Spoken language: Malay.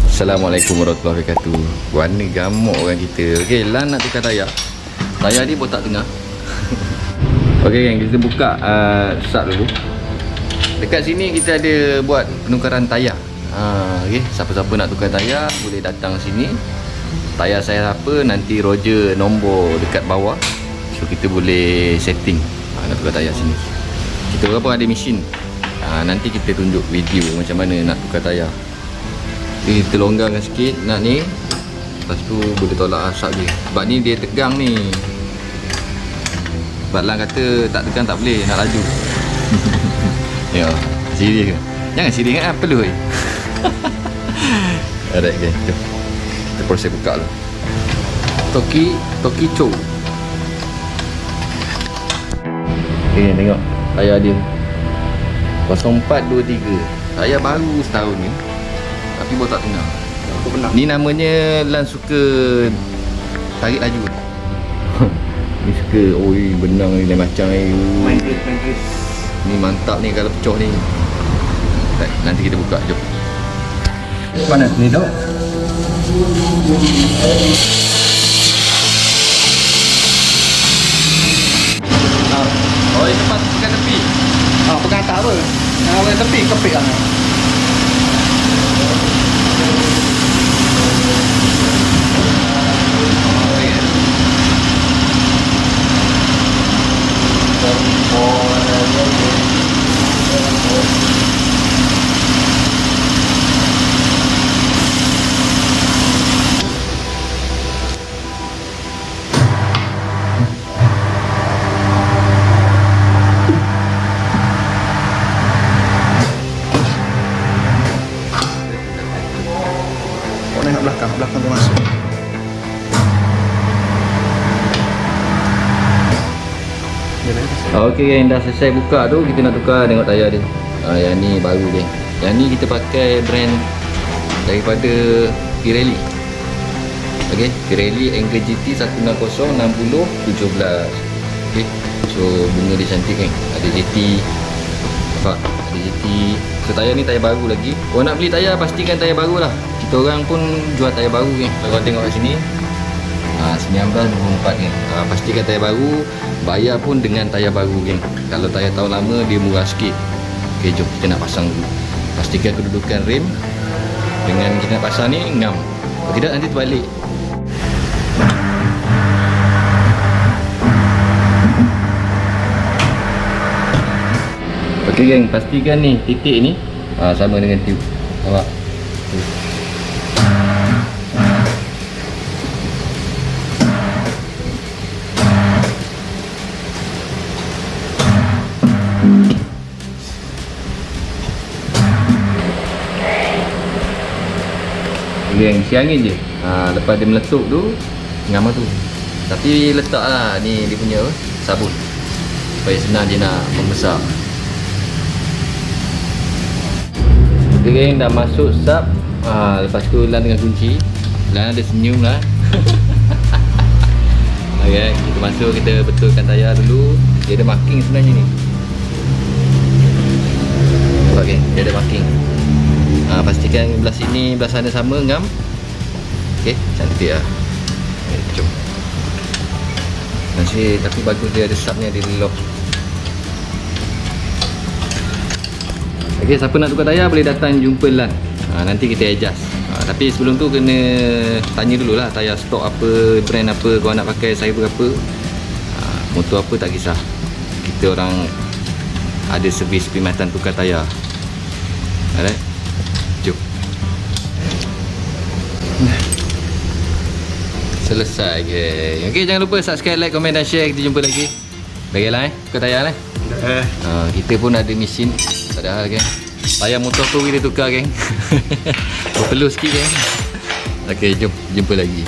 Assalamualaikum warahmatullahi wabarakatuh. Warna gamuk orang kita. Okey, Lan nak tukar tayar. Tayar dia botak tengah. Okey gang, kita buka start dulu. Dekat sini kita ada buat penukaran tayar. Okey, siapa-siapa nak tukar tayar boleh datang sini. Tayar saya apa, nanti Roger nombor dekat bawah. So kita boleh setting nak tukar tayar sini. Kita orang pun ada mesin. Nanti kita tunjuk video macam mana nak tukar tayar. Kita longgarkan sikit nak ni. Lepas tu boleh tolak asap dia. Sebab ni dia tegang ni. Sebab Lan kata tak tegang tak boleh, nak laju. Ya, serius ke? Jangan serius kan, perlu je. Alright okay, jom. Kita proses buka dulu. Toki Cho. Okay, tengok tayar dia 0423. Tayar baru setahun ni, tapi botak tengah. Ni namanya Lan suka tarik laju. Ni suka, oi benang ni lain macam ni. Main dress. Ni mantap ni kalau pecah ni. Nanti kita buka, jom. Mana ni dok? Oh, cepat pegang tepi. Pegang tak apa. Yang tepi kepik lah. Belakang tu masuk. Okey gang, dah selesai buka tu, kita nak tukar tengok tayar dia. Yang ni baru gang. Yang ni kita pakai brand daripada Pirelli. Okey, Pirelli Angler GT 160 60 17. Okey. So bunga dia cantik kan. Ada JT. Nampak? Ada JT. So tayar ni tayar baru lagi. Kalau nak beli tayar pastikan tayar baru lah. Kita orang pun jual tayar baru kan. Kalau tengok kat sini 1924 kan. Pastikan tayar baru. Bayar pun dengan tayar baru kan. Kalau tayar tahun lama dia murah sikit. Okey, jom kita nak pasang dulu. Pastikan kedudukan rem dengan kita nak pasang ni ngam. Kalau tidak nanti terbalik. Okey geng, pastikan ni titik ni sama dengan tube. Nampak? Geng, isi angin je. Lepas dia meletup tu, ngam tu. Tapi letaklah ni dia punya sabun supaya senang dia nak membesar. Okey geng, dah masuk sub. Lepas tu Lan dengan kunci. Lan ada senyum lah. Okey, kita masuk, kita betulkan tayar dulu. Dia ada marking sebenarnya ni. Okey, dia ada marking. Pastikan belah sini, belah sana sama ngam. Okey, cantik lah. Okay, jom. Masih, tapi bagus dia ada sub ni, ada lock. Okey, siapa nak tukar tayar boleh datang jumpa Lan. Nanti kita adjust. Tapi sebelum tu kena tanya dululah tayar stok apa, brand apa, kau nak pakai saiz berapa. Motor apa tak kisah. Kita orang ada servis perkhidmatan tukar tayar. Alright. Jom. Selesai geng. Okey, jangan lupa subscribe, like, komen dan share. Kita jumpa lagi. Baiklah tukar tayar lah. Kita pun ada mesin. Padahal geng, tayar motor tu kita tukar geng. Berpeluh sikit geng. Okey, jom jumpa lagi.